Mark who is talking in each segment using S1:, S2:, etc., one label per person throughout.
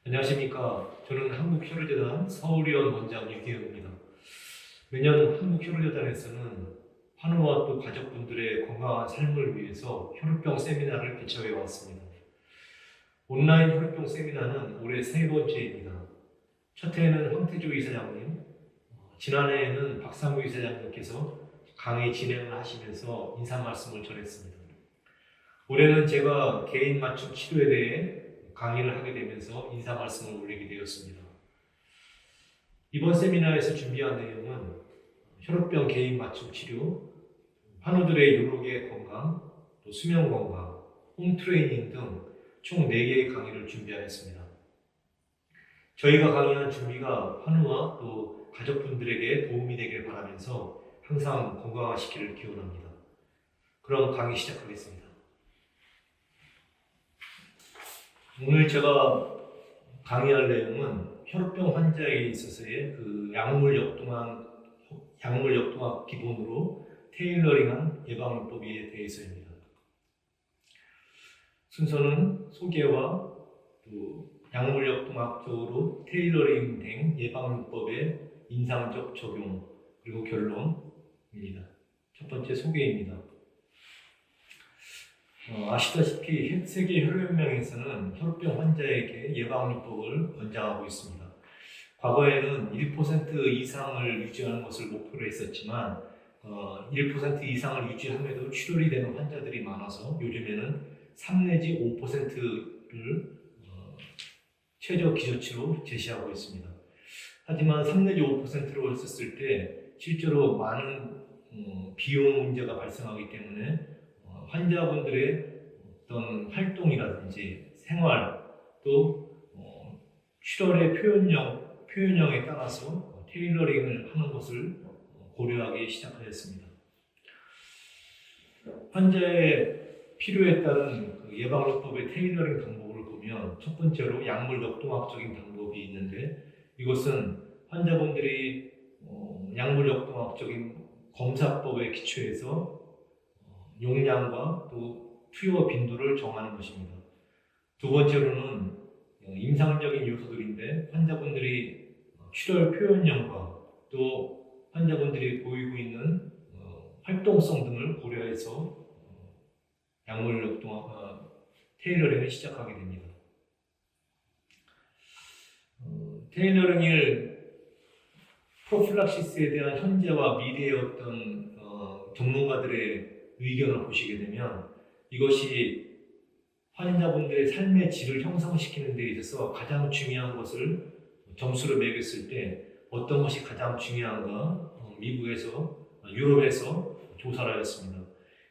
S1: 안녕하십니까. 저는 한국혈액재단 서울위원 원장 유기영입니다. 매년 한국혈액재단에서는 환우와 또 가족분들의 건강한 삶을 위해서 혈우병 세미나를 개최해 왔습니다. 온라인 혈우병 세미나는 올해 세 번째입니다. 첫 해에는 황태조 이사장님, 지난해에는 박상우 이사장님께서 강의 진행을 하시면서 인사 말씀을 전했습니다. 올해는 제가 개인 맞춤 치료에 대해 강의를 하게 되면서 인사 말씀을 올리게 되었습니다. 이번 세미나에서 준비한 내용은 혈우병 개인 맞춤 치료, 환우들의 요로의 건강, 또 수면 건강, 홈 트레이닝 등 총 4개의 강의를 준비하였습니다. 저희가 강의한 준비가 환우와 또 가족분들에게 도움이 되길 바라면서 항상 건강하시기를 기원합니다. 그럼 강의 시작하겠습니다. 오늘 제가 강의할 내용은 혈우병 환자에 있어서의 약물 역동학 기본으로 테일러링한 예방요법에 대해서입니다. 순서는 소개와 또 약물 역동학적으로 테일러링된 예방요법의 임상적 적용 그리고 결론입니다. 첫 번째 소개입니다. 아시다시피 세계혈액연맹에서는 혈우병 환자에게 예방요법을 권장하고 있습니다. 과거에는 1% 이상을 유지하는 것을 목표로 했었지만 1% 이상을 유지함에도 출혈이 되는 환자들이 많아서 요즘에는 3 내지 5%를 최저 기저치로 제시하고 있습니다. 하지만 3 내지 5%로 했었을 때 실제로 많은 비용 문제가 발생하기 때문에 환자분들의 어떤 활동이라든지 생활 또 출혈의 표현형에 따라서 테일러링을 하는 것을 고려하기 시작하였습니다. 환자의 필요에 따른 예방요법의 테일러링 방법을 보면 첫 번째로 약물 역동학적인 방법이 있는데 이것은 환자분들이 약물 역동학적인 검사법에 기초해서 용량과 또 투여 빈도를 정하는 것입니다. 두 번째로는 임상적인 요소들인데 환자분들이 출혈 표현량과 또 환자분들이 보이고 있는 활동성 등을 고려해서 약물 역동학 테일러링을 시작하게 됩니다. 테일러링을 프로필락시스에 대한 현재와 미래의 어떤 전문가들의 의견을 보시게 되면 이것이 환자분들의 삶의 질을 형성시키는 데 있어서 가장 중요한 것을 점수를 매겼을 때 어떤 것이 가장 중요한가 미국에서 유럽에서 조사를 하였습니다.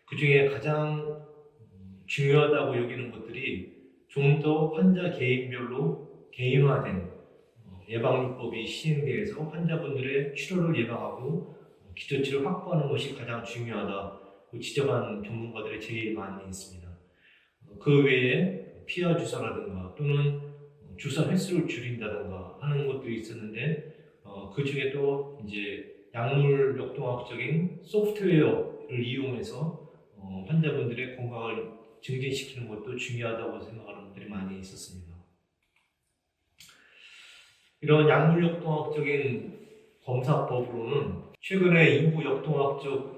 S1: 그 중에 가장 중요하다고 여기는 것들이 좀 더 환자 개인별로 개인화된 예방요법이 시행되어서 환자분들의 출혈을 예방하고 기저치를 확보하는 것이 가장 중요하다고 지적한 전문가들이 제일 많이 있습니다. 그 외에 피하 주사라든가 또는 주사 횟수를 줄인다든가 하는 것들이 있었는데 그 중에 또 이제 약물 역동학적인 소프트웨어를 이용해서 환자분들의 건강을 증진시키는 것도 중요하다고 생각하는 분들이 많이 있었습니다. 이런 약물 역동학적인 검사법으로는 최근에 약물 역동학적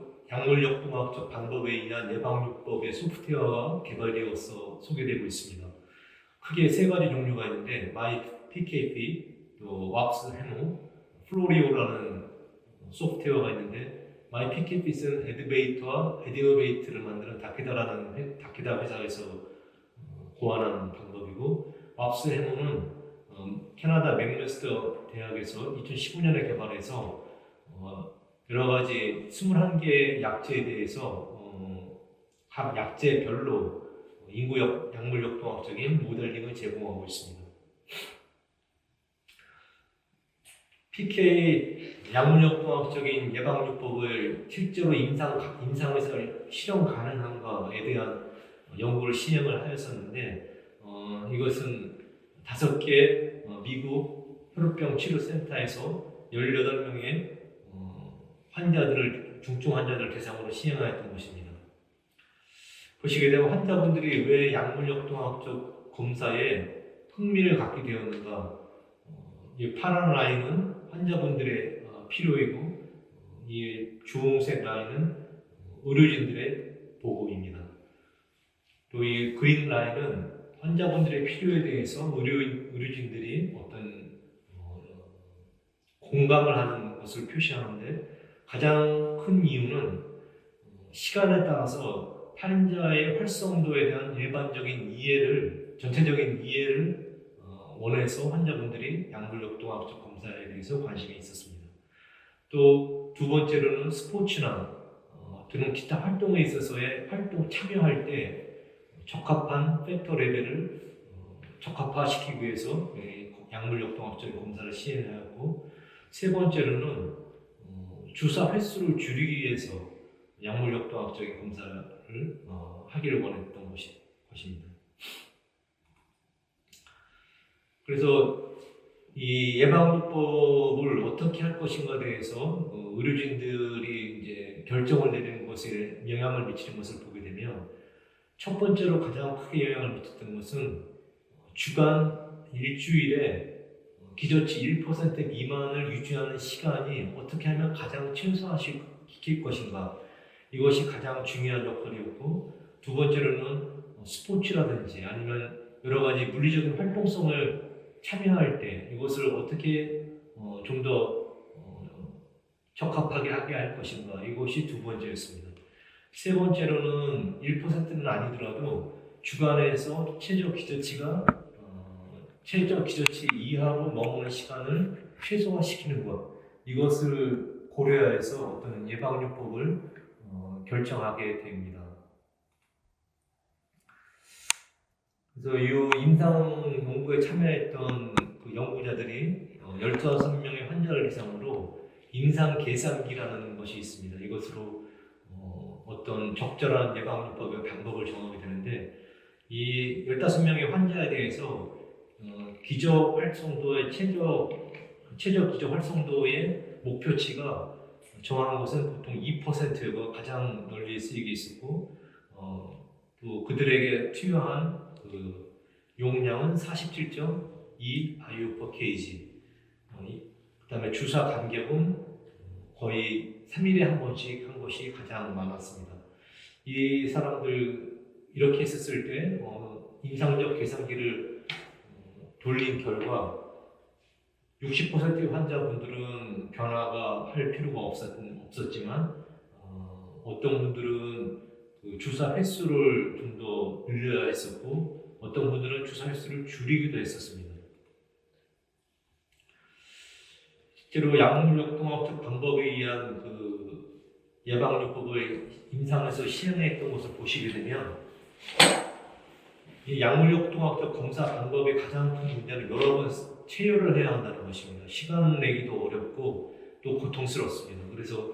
S1: 방법에 의한 예방요법의 소프트웨어가 개발되어서 소개되고 있습니다. 크게 3가지 종류가 있는데 MyPKP, 또 왁스 해모, 플로리오라는 소프트웨어가 있는데 MyPKP는 에드베이트와 에디오베이트를 만드는 다케다 회사에서 고안한 방법이고 왁스 해모는 캐나다 맥메스터 대학에서 2015년에 개발해서 여러 가지 21개의 약제에 대해서 각 약제별로 약물 역동학적인 모델링을 제공하고 있습니다. PK 약물 역동학적인 예방요법을 실제로 임상에서 실현 가능한가에 대한 연구를 시행을 하였었는데 이것은 5개 미국 혈우병 치료센터에서 18명의 중증 환자들을 대상으로 시행하였던 것입니다. 보시게 되면 환자분들이 왜 약물 역동학적 검사에 흥미를 갖게 되었는가? 이 파란 라인은 환자분들의 필요이고 이 주홍색 라인은 의료진들의 보고입니다. 또 이 그린 라인은 환자분들의 필요에 대해서 의료진들이 어떤 공감을 하는 것을 표시하는데 가장 큰 이유는 시간에 따라서 환자의 활성도에 대한 일반적인 이해를, 전체적인 이해를 원해서 환자분들이 약물역동학적 검사에 대해서 관심이 있었습니다. 또 두 번째로는 스포츠나 등은 기타 활동에 있어서의 참여할 때 적합한 팩터 레벨을 적합화시키기 위해서 약물역동학적 검사를 시행하였고, 세 번째로는 주사 횟수를 줄이기 위해서 약물역동학적인 검사를 하기를 원했던 것입니다. 그래서 이 예방요법을 어떻게 할 것인가에 대해서 의료진들이 이제 결정을 내리는 것에 영향을 미치는 것을 보게 되면, 첫 번째로 가장 크게 영향을 미쳤던 것은 주간 일주일에 기저치 1% 미만을 유지하는 시간이 어떻게 하면 가장 최소화시킬 것인가, 이것이 가장 중요한 역할이었고, 두 번째로는 스포츠라든지 아니면 여러 가지 물리적인 활동성을 참여할 때 이것을 어떻게 좀 더 적합하게 하게 할 것인가, 이것이 두 번째였습니다. 세 번째로는 1%는 아니더라도 주간에서 최저 기저치 이하로 머무는 시간을 최소화시키는 것, 이것을 고려해서 어떤 예방요법을 결정하게 됩니다. 그래서 이 임상 연구에 참여했던 그 연구자들이 15명의 환자를 대상으로 임상 계산기라는 것이 있습니다. 이것으로 어떤 적절한 예방요법의 방법을 정하게 되는데, 이 15명의 환자에 대해서 기저 활성도의 최저 기저 활성도의 목표치가 정하는 것은 보통 2%가 가장 널리 쓰이게 있었고, 또 그들에게 투여한 그 용량은 47.2 IU/kg. 그다음에 주사 간격은 거의 3일에 한 번씩 한 것이 가장 많았습니다. 이 사람들 이렇게 했었을 때 임상적 계산기를 돌린 결과 60%의 환자분들은 변화가 할 필요가 없었지만 어떤 분들은 그 주사 횟수를 좀 더 늘려야 했었고, 어떤 분들은 주사 횟수를 줄이기도 했었습니다. 실제로 약물역동학적 방법에 의한 그 예방요법을 임상에서 시행했던 것을 보시게 되면, 이 약물역동학적 검사 방법의 가장 큰 문제는 여러 번 체열을 해야 한다는 것입니다. 시간 내기도 어렵고 또 고통스럽습니다. 그래서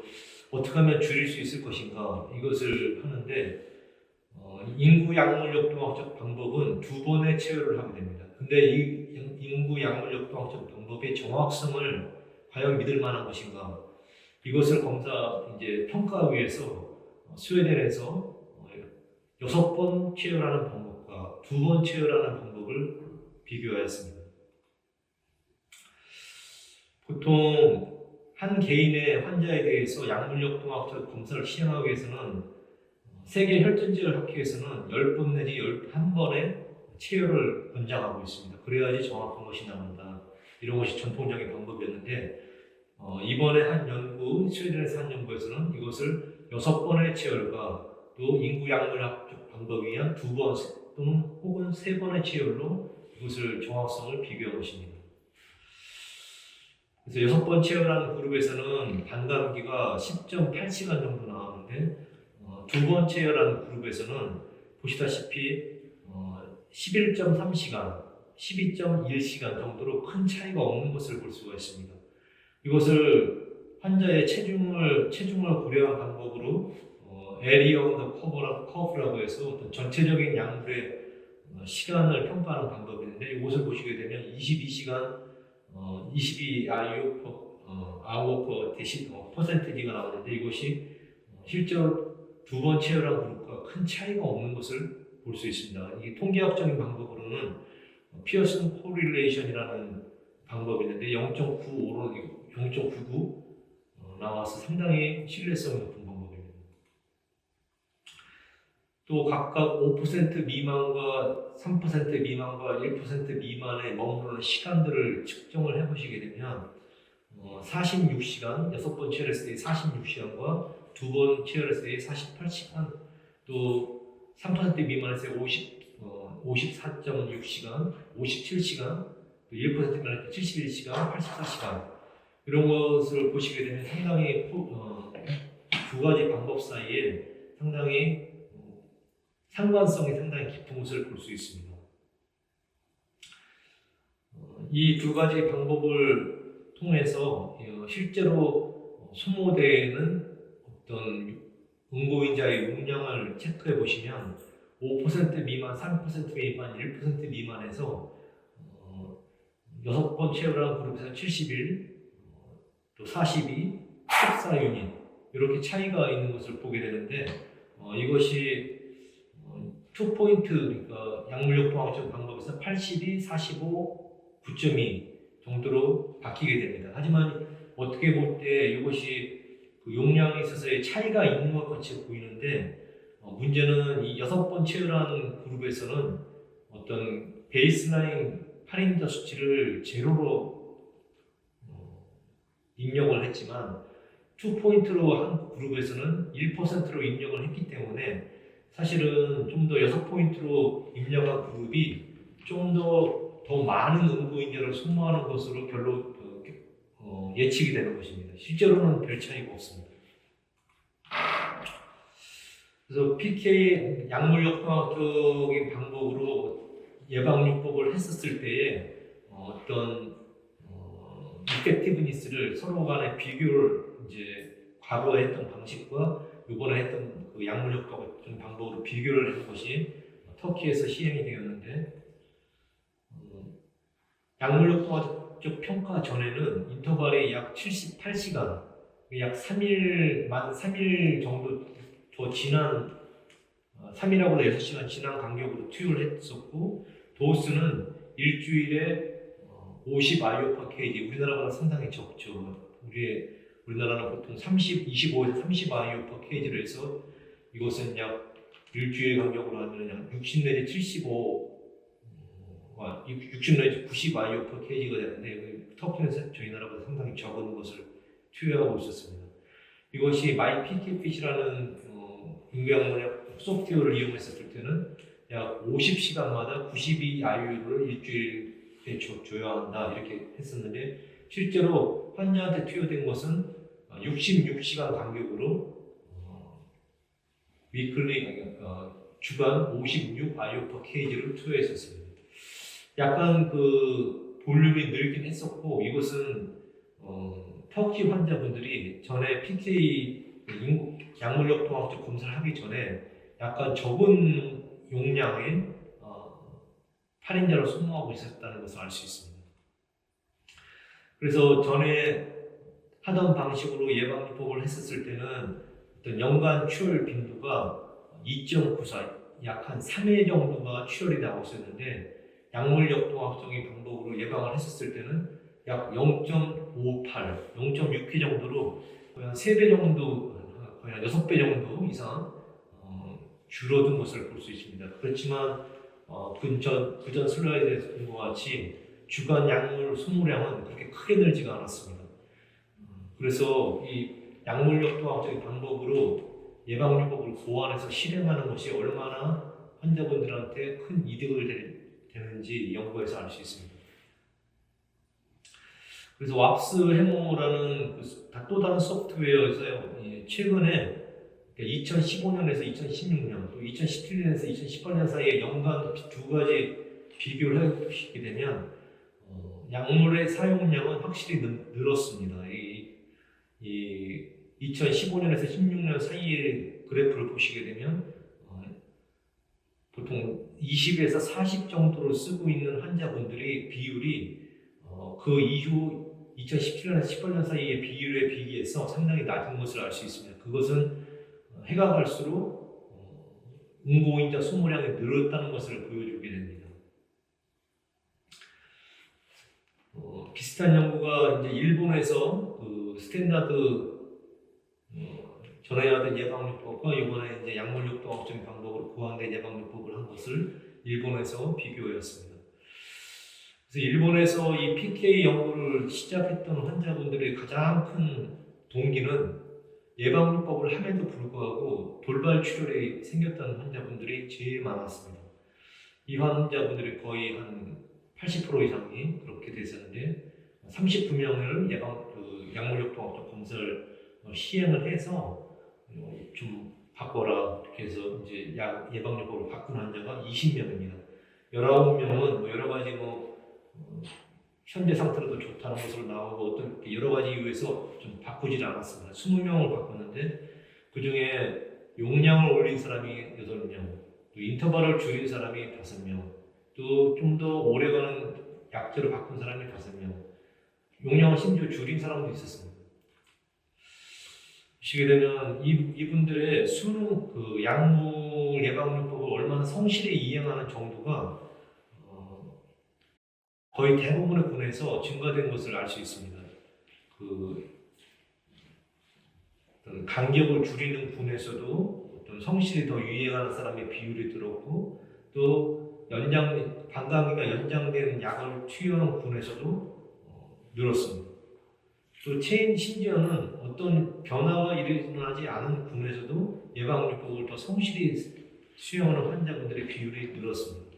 S1: 어떻게 하면 줄일 수 있을 것인가, 이것을 하는데 인구 약물역동학적 방법은 2번의 체열을 하게 됩니다. 근데 이 인구 약물역동학적 방법의 정확성을 과연 믿을 만한 것인가, 이것을 평가하기 위해서 스웨덴에서 6번 체열하는 방법과 2번 체열하는 방법을 비교하였습니다. 보통 한 개인의 환자에 대해서 약물역동학적 검사를 시행하기 위해서는 세계 혈전지കൾ 학회에서는 10번 내지 11번의 체열을 권장하고 있습니다. 그래야지 정확한 것이 나온다. 이런 것이 전통적인 방법이었는데, 이번에 한 연구, 스웨덴에서 한 연구에서는 이것을 6번의 체열과 또 인구 약물학적 방법에 의한 2번 또는 혹은 3번의 체열로 이것을 정확성을 비교한 것입니다. 그래서 6번 체열하는 그룹에서는 반감기가 10.8시간 정도 나왔는데, 2번 체열하는 그룹에서는 보시다시피 11.3시간, 12.1시간 정도로 큰 차이가 없는 것을 볼 수가 있습니다. 이것을 환자의 체중을 고려한 방법으로 에리어 언더 커브라고 해서 어떤 전체적인 약물의 시간을 평가하는 방법인데, 이것을 보시게 되면 22시간 22 아워 퍼센티지가 나오는데, 이것이 실제로 2번 체열한 그룹과 큰 차이가 없는 것을 볼 수 있습니다. 이 통계학적인 방법으로는 피어슨 코릴레이션이라는 방법이 있는데 0.95로 0.99 나와서 상당히 신뢰성이 높은 방법입니다. 또 각각 5% 미만과 3% 미만과 1% 미만에 머무르는 시간들을 측정을 해보시게 되면 46시간, 6번 치열했을 때 46시간과 2번 치열했을 때 48시간, 또 3% 미만에서 54.6시간, 57시간, 또 1% 미만에서 71시간, 84시간 이런 것을 보시게 되면 상당히 두 가지 방법 사이에 상당히 상관성이 상당히 깊은 것을 볼 수 있습니다. 이 두 가지 방법을 통해서 실제로 소모되는 어떤 응고인자의 용량을 체크해 보시면 5% 미만, 3% 미만, 1% 미만에서 6번 체열한 그룹에서 71, 또 42, 14유닛 이렇게 차이가 있는 것을 보게 되는데 이것이 2포인트 그러니까 약물역통학적 방법에서 82, 45, 9.2 정도로 바뀌게 됩니다. 하지만 어떻게 볼 때 이것이 그 용량에 있어서의 차이가 있는 것 같이 보이는데 문제는 이 6번 체열한 그룹에서는 어떤 베이스라인 파린저 수치를 제로로 입력을 했지만 2포인트로 한 그룹에서는 1%로 입력을 했기 때문에 사실은 좀 더 6포인트로 입력한 그룹이 좀 더 많은 응고인자를 소모하는 것으로 예측이 되는 것입니다. 실제로는 별 차이가 없습니다. 그래서 PK 약물역학적인 방법으로 예방요법을 했었을 때에 어떤 이펙티브니스를 서로 간의 비교를 이제 과거에 했던 방식과 이번에 했던 그 약물역학 방법으로 비교를 한 것이 터키에서 시행이 되었는데 약물역학적 평가 전에는 인터벌이 약 78시간, 약 3일, 만 3일 정도 더 지난 3일하고 6시간 지난 간격으로 투여를 했었고 도수는 일주일에 50 아이오파 케이지, 우리나라보다 상당히 적죠. 우리나라는 보통 25에서 30 아이오파 케이지를 해서 이것은 약 일주일 간격으로 하면 약 60 내지 60 내지 90 아이오파 케이지가 되는데 터키는 저희 나라보다 상당히 적은 것을 투여하고 있었습니다. 이것이 마이피켓핏이라는 인공약물약 소프트웨어를 이용했었을 때는 약 50시간마다 92 IU를 일주일에 줘야 한다 이렇게 했었는데 실제로 환자한테 투여된 것은 66시간 간격으로 주간 56 IU per kg를 투여했었습니다. 약간 그 볼륨이 늘긴 했었고 이것은 터키 환자분들이 전에 PK 약물역통학적 검사를 하기 전에 약간 적은 용량의 살인자를 소모하고 있었다는 것을 알 수 있습니다. 그래서 전에 하던 방식으로 예방요법을 했었을 때는 어떤 연간 출혈 빈도가 2.94, 약 한 3회 정도가 출혈이 나오고 있었는데 약물역통학적인 방법으로 예방을 했었을 때는 약 0.58, 0.6회 정도로 거의 한 3배 정도, 거의 한 6배 정도 이상 줄어든 것을 볼 수 있습니다. 그렇지만 그전 슬라이드에서 본 것 같이 주간 약물 소모량은 그렇게 크게 늘지가 않았습니다. 그래서 이 약물역통학적인 방법으로 예방요법을 고안해서 실행하는 것이 얼마나 환자분들한테 큰 이득을 되는지 연구에서 알 수 있습니다. 그래서 왑스 해모라는 또 다른 소프트웨어에서요, 최근에 2015년에서 2016년, 또 2017년에서 2018년 사이에 연간 두 가지 비교를 해보시게 되면 약물의 사용량은 확실히 늘었습니다. 이 2015년에서 16년 사이의 그래프를 보시게 되면 보통 20에서 40 정도를 쓰고 있는 환자분들의 비율이 그 이후 2017년에서 18년 사이의 비율에 비교해서 상당히 낮은 것을 알 수 있습니다. 그것은 해가 갈수록 응고인자 소모량이 늘었다는 것을 보여주게 됩니다. 비슷한 연구가 이제 일본에서 그 스탠다드 전해야 될 예방요법과 이번에 이제 약물요법적인 방법으로 고안된 예방요법을 한 것을 일본에서 비교했습니다. 그래서 일본에서 이 PK 연구를 시작했던 환자분들의 가장 큰 동기는 예방요법을 함에도 불구하고 돌발 출혈이 생겼다는 환자분들이 제일 많았습니다. 이 환자분들이 거의 한 80% 이상이 그렇게 되셨는데 39명을 약물요법적 검사를 시행을 해서 좀 바꿔라 이렇게 해서 이제 예방요법으로 바꾼 환자가 20명입니다. 19명은 여러 가지 현재 상태로도 좋다는 것으로 나오고 어떤 여러 가지 이유에서 좀 바꾸질 않았습니다. 20명을 바꿨는데 그 중에 용량을 올린 사람이 8명, 또 인터벌을 줄인 사람이 5명, 또 좀 더 오래가는 약제로 바꾼 사람이 5명, 용량을 심지어 줄인 사람도 있었습니다. 보시게 되면 이분들의 수능 약물 예방요법을 얼마나 성실히 이행하는 정도가 거의 대부분의 군에서 증가된 것을 알 수 있습니다. 어떤 간격을 줄이는 군에서도 어떤 성실히 더 이행하는 사람의 비율이 늘었고, 또 방광기가 연장된 약을 투여하는 군에서도 늘었습니다. 또 심지어는 어떤 변화가 일어나지 않은 군에서도 예방요법을 더 성실히 수행하는 환자분들의 비율이 늘었습니다.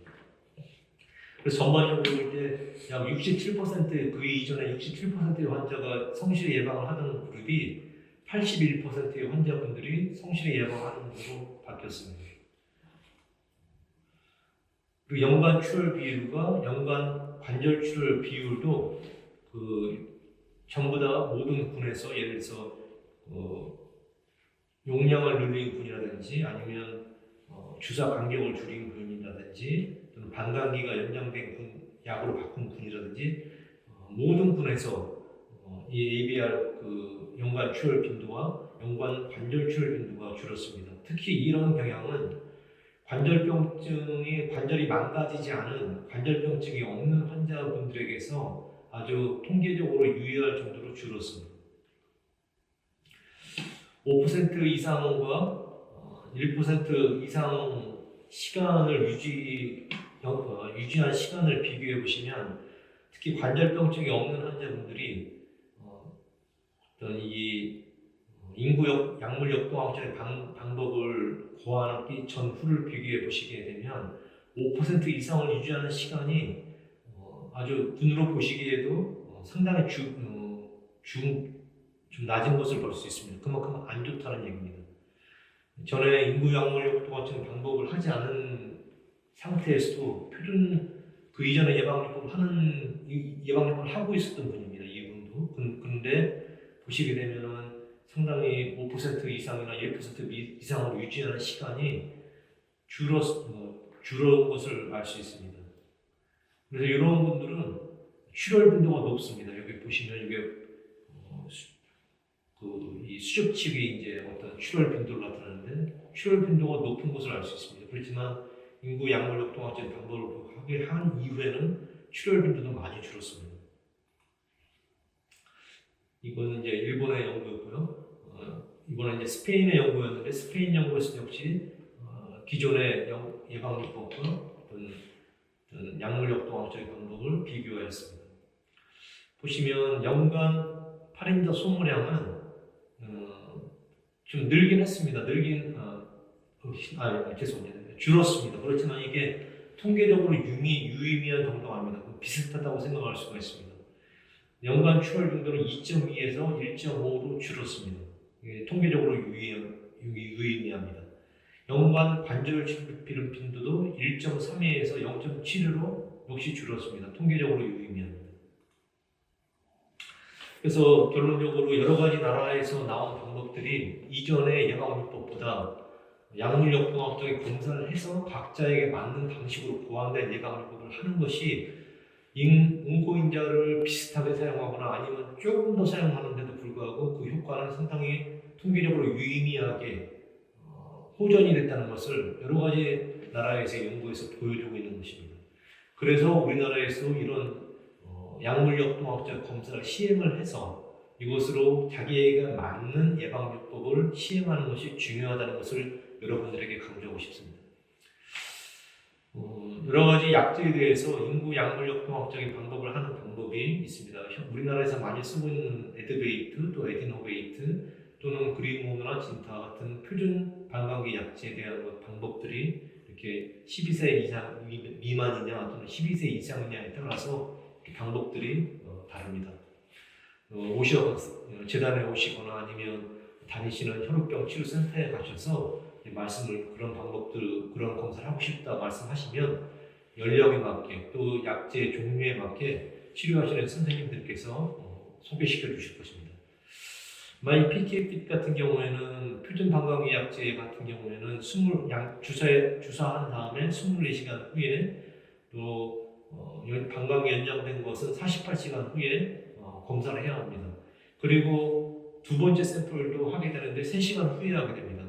S1: 그래서 전반적으로 이제 약 67%, 그 이전에 67%의 환자가 성실히 예방을 하던 그룹이 81%의 환자분들이 성실히 예방하는 것으로 바뀌었습니다. 그리고 연간 출혈 비율과 연간 관절 출혈 비율도 전부 다 모든 군에서 예를 들어서 용량을 늘린 군이라든지 아니면 주사 간격을 줄인 군이라든지 또는 방광기가 연장된 약으로 바꾼 군이라든지 모든 군에서 이 ABR 연간 출혈 빈도와 연간 관절 출혈 빈도가 줄었습니다. 특히 이런 경향은 관절이 망가지지 않은 관절병증이 없는 환자분들에게서 아주 통계적으로 유의할 정도로 줄었습니다. 5% 이상과 1% 이상 시간을 유지한 시간을 비교해 보시면 특히 관절병증이 없는 환자분들이 어떤 이 약물 역동학적인 방법을 고안하기 전후를 비교해 보시게 되면 5% 이상을 유지하는 시간이 아주 눈으로 보시기에도 상당히 좀 낮은 것을 볼 수 있습니다. 그만큼 안 좋다는 얘기입니다. 전에 인구약물 역동학적인 방법을 하지 않은 상태에서도 그 이전에 예방요법을 하고 있었던 분입니다. 이분도. 그런데 보시게 되면은 상당히 5% 이상이나 1% 이상으로 유지하는 시간이 줄은 것을 알 수 있습니다. 그래서 이런 분들은 출혈 빈도가 높습니다. 여기 보시면 이게 이 수족측이 이제 어떤 출혈 빈도를 나타내는데 출혈 빈도가 높은 것을 알 수 있습니다. 그렇지만 인구 약물 역동학적인 방법을 하게 한 이후에는 출혈 빈도도 많이 줄었습니다. 이거는 이제 일본의 연구였고요. 이번에 이제 스페인의 연구였는데 스페인 연구에서 역시 기존의 예방요법과 어떤 약물 역동학적인 방법을 비교하였습니다. 보시면 연간 팔인자 소모량은 좀 늘긴 했습니다. 죄송합니다. 줄었습니다. 그렇지만 이게 통계적으로 유의미한 정도가 아닙니다. 비슷하다고 생각할 수가 있습니다. 연간 출혈 빈도는 2.2에서 1.5로 줄었습니다. 이게 통계적으로 유의미합니다. 연간 관절 출혈 빈도도 1.32에서 0.7로 역시 줄었습니다. 통계적으로 유의미합니다. 그래서 결론적으로 여러 가지 나라에서 나온 방법들이 이전의 예방요법보다 약물 역동학적인 검사를 해서 각자에게 맞는 방식으로 고안된 예방요법을 하는 것이 응고인자를 비슷하게 사용하거나 아니면 조금 더 사용하는데도 불구하고 그 효과는 상당히 통계적으로 유의미하게 호전이 됐다는 것을 여러 가지 나라에서 연구에서 보여주고 있는 것입니다. 그래서 우리나라에서 이런 약물역동학적 검사를 시행을 해서 이것으로 자기에게 맞는 예방요법을 시행하는 것이 중요하다는 것을 여러분들에게 강조하고 싶습니다. 여러 가지 약제에 대해서 인구 약물역동학적인 방법을 하는 방법이 있습니다. 우리나라에서 많이 쓰고 있는 에드베이트, 또 에디노베이트, 또는 그린모노나 진타 같은 표준 방광기 약제에 대한 방법들이 이렇게 12세 이상 미만이냐 또는 12세 이상이냐에 따라서 방법들이 다릅니다. 재단에 오시거나 아니면 다니시는 혈우병 치료센터에 가셔서 말씀을 그런 방법들, 그런 검사를 하고 싶다 말씀하시면 연령에 맞게 또 약제 종류에 맞게 치료하시는 선생님들께서 소개시켜 주실 것입니다. PKFit 같은 경우에는 표준 방광기 약제 같은 경우에는 주사한 다음에 24시간 후에 또 방광이 연장된 것은 48시간 후에 검사를 해야 합니다. 그리고 두 번째 샘플도 하게 되는데 3시간 후에 하게 됩니다.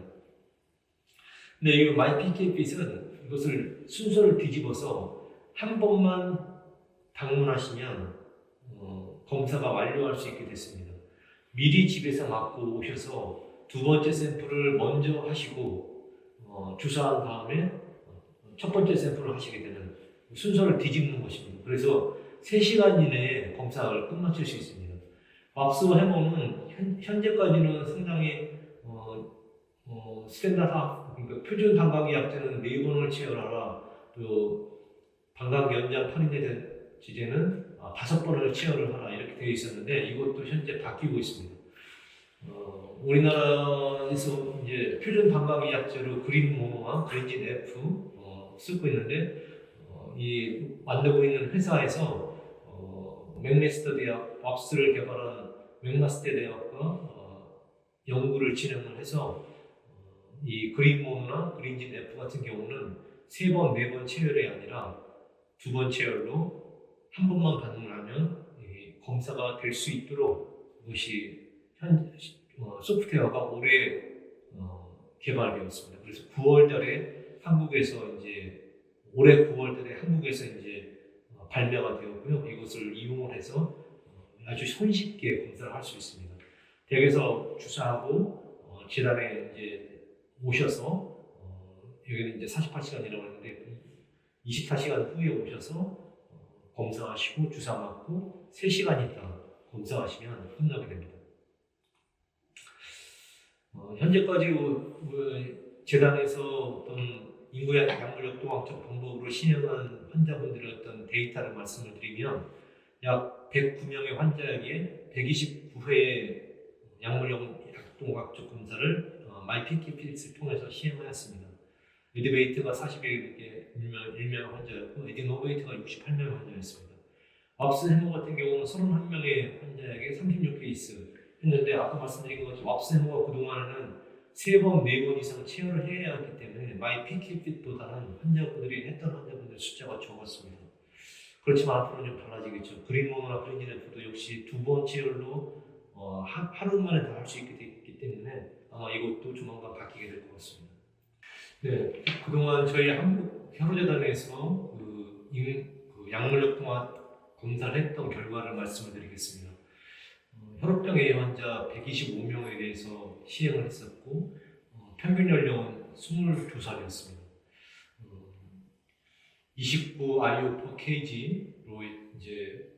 S1: 근데 이 MyPKFit은 이것을 순서를 뒤집어서 한 번만 방문하시면 검사가 완료할 수 있게 됐습니다. 미리 집에서 맞고 오셔서 두 번째 샘플을 먼저 하시고 주사한 다음에 첫 번째 샘플을 하시게 되는 순서를 뒤집는 것입니다. 그래서 3시간 이내에 검사를 끝마칠 수 있습니다. 왑스 해머는 현재까지는 상당히 스탠다드, 그러니까 표준 방광기 약제는 4번을 치열하라, 또 방광기 연장 8인에 지제는 5번을 치열을 하라 이렇게 되어 있었는데 이것도 현재 바뀌고 있습니다. 우리나라에서 이제 표준 방광기 약제로 그린모노와 그린진 F 쓰고 있는데 이 만들고 있는 회사에서 맥메스터 대학 왑스를 개발한 맥마스터 대학과 연구를 진행을 해서 이 그린모노나 그린진 F 같은 경우는 3번, 4번 체열이 아니라 2번 체열로 한 번만 방문하면 검사가 될 수 있도록 이것이 소프트웨어가 올해 개발되었습니다. 그래서 9월달에 한국에서 올해 9월달에 한국에서 발매가 되었고요. 이것을 이용을 해서 아주 손쉽게 검사를 할 수 있습니다. 댁에서 주사하고 재단에 오셔서 여기는 48시간이라고 하는데 24시간 후에 오셔서 검사하시고 주사 맞고 3시간 있다 검사하시면 끝나게 됩니다. 현재까지 재단에서 어떤 인구 약물역동학적 방법으로 시행한 환자분들의 어떤 데이터를 말씀을 드리면 약 109명의 환자에게 129회의 약물역동학적 검사를 MyPKFit을 통해서 시행하였습니다. 에드베이트가 41명 환자였고 에디노베이트가 68명 환자였습니다. 왑스 해머 같은 경우는 31명의 환자에게 36케이스 했는데 아까 말씀드린 것처럼 왑스 해머가 그동안에는 3번, 4번 이상 체열을 해야 하기 때문에 MyPKFit보다는 했던 환자분들 숫자가 적었습니다. 그렇지만 앞으로는 좀 달라지겠죠. 그린모노나 그린진 F도 역시 2번 체열로 하루 만에 다 할 수 있게 됐기 때문에 아마 이것도 조만간 바뀌게 될 것 같습니다. 네, 그동안 저희 한국 혈우재단에서 약물역동학 검사를 했던 결과를 말씀을 드리겠습니다. 혈우병 A 환자 125명에 대해서 시행을 했었고 평균 연령은 22살이었습니다. 29 IU/kg로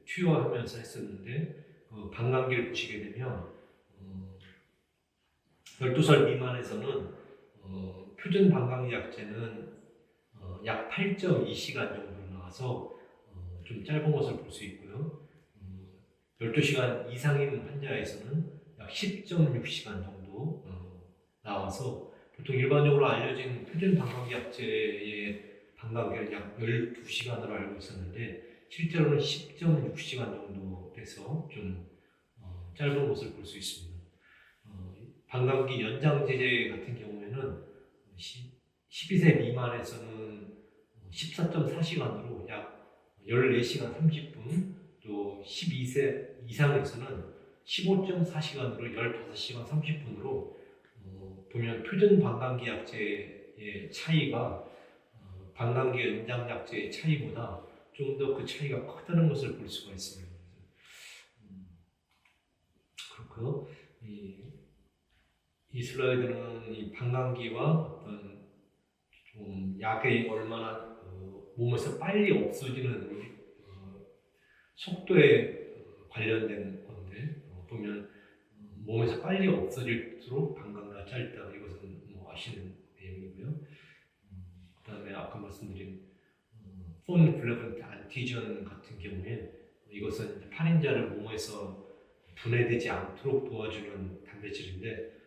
S1: 투여하면서 했었는데 방광기를 보시게 되면 12살 미만에서는 표준 방광기 약제는 약 8.2시간 정도 나와서 좀 짧은 것을 볼 수 있고요. 12시간 이상인 환자에서는 약 10.6시간 정도 나와서 보통 일반적으로 알려진 표준 방광기 약제의 방광기는 약 12시간으로 알고 있었는데 실제로는 10.6시간 정도 돼서 좀 짧은 것을 볼 수 있습니다. 방광기 연장제제 같은 경우에는 12세 미만에서는 14.4시간으로 약 14시간 30분, 또 12세 이상에서는 15.4시간으로 15시간 30분으로 보면 표준 방광기 약제의 차이가 방광기 연장 약제의 차이보다 좀 더 그 차이가 크다는 것을 볼 수가 있습니다. 많고요. 이 슬라이드는 이 방광기와 어떤 좀 약이 얼마나 몸에서 빨리 없어지는 속도에 관련된 건데 보면 몸에서 빨리 없어질수록 방광기가 짧다. 이것은 뭐 아시는 내용이고요. 그다음에 아까 말씀드린 폰블레본트 안티전 같은 경우에 이것은 팔인자를 몸에서 분해되지 않도록 도와주는 단백질인데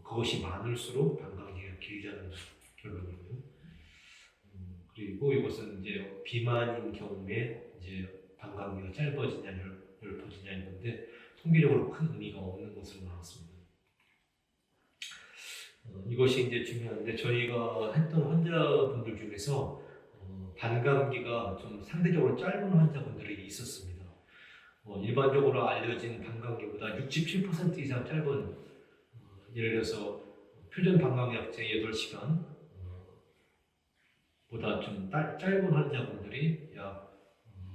S1: 그것이 많을수록 방광기가 길다는 결론이고요. 그리고 이것은 이제 비만인 경우에 이제 방광기가 짧아지냐 넓어지냐 이건데 통계적으로 큰 의미가 없는 것으로 나왔습니다. 이것이 이제 중요한데 저희가 했던 환자분들 중에서 방광기가 좀 상대적으로 짧은 환자분들이 있었습니다. 일반적으로 알려진 방광기보다 67% 이상 짧은 예를 들어서 표준 방광약제 8시간 보다 좀 짧은 환자분들이 약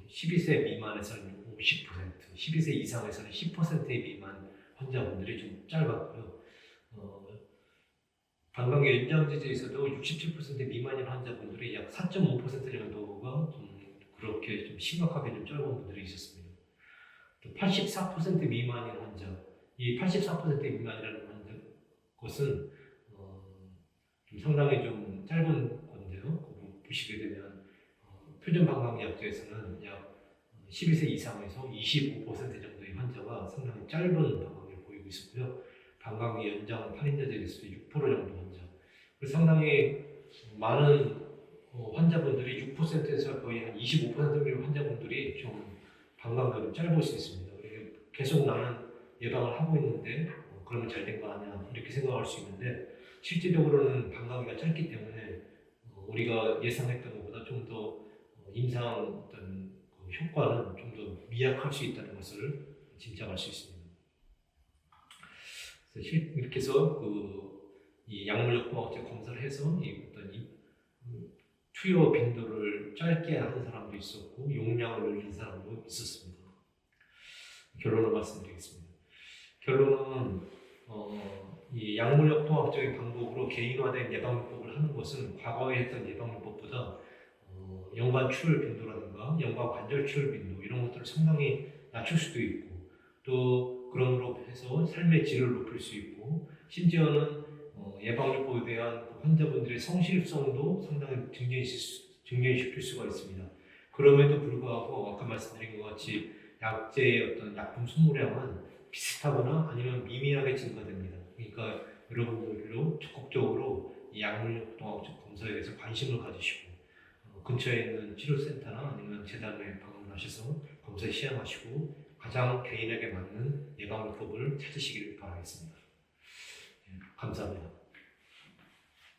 S1: 12세 미만에서는 50%, 12세 이상에서는 10%의 미만 환자분들이 좀 짧았고요. 방광기 연장제제에서도 67% 미만인 환자분들이 약 4.5% 정도가 좀 그렇게 좀 심각하게 좀 짧은 분들이 있었습니다. 또 84% 미만인 환자, 이 84% 미만이라는 환자 것은 좀 상당히 좀 짧은 건데요. 보시게 되면 표준 방광약제에서는 약 12세 이상에서 25% 정도의 환자가 상당히 짧은 방광기를 보이고 있었고요. 방광기 연장 8인자제에서도 6% 정도 환자. 그래서 상당히 많은 환자분들이 6%에서 거의 한 25%의 환자분들이 좀 방광기가 짧을 수 있습니다. 계속 나는 예방을 하고 있는데 그러면 잘 된 거 아니야 이렇게 생각할 수 있는데 실질적으로는 방광기가 짧기 때문에 우리가 예상했던 것보다 좀 더 임상 어떤 그 효과는 좀 더 미약할 수 있다는 것을 짐작할 수 있습니다. 그래서 이렇게 해서 이 약물요법학적 검사를 해서 이 어떤 투여 빈도를 짧게 하는 사람도 있었고 용량을 늘린 사람도 있었습니다. 결론을 말씀드리겠습니다. 결론은 이 약물요법학적인 방법으로 개인화된 예방요법을 하는 것은 과거에 했던 예방요법보다 연관 출혈 빈도라든가 연관 관절 출혈 빈도 이런 것들을 상당히 낮출 수도 있고 또 그럼으로 해서 삶의 질을 높일 수 있고 심지어는 예방요법에 대한 환자분들의 성실성도 상당히 증진시킬 수가 있습니다. 그럼에도 불구하고 아까 말씀드린 것 같이 약제의 어떤 약품 소모량은 비슷하거나 아니면 미미하게 증가됩니다. 그러니까 여러분들도 적극적으로 이 약물요법학적 검사에 대해서 관심을 가지시고 근처에 있는 치료센터나 아니면 재단에 방문하셔서 검사에 시행하시고 가장 개인에게 맞는 예방요법을 찾으시기를 바라겠습니다. 감사합니다.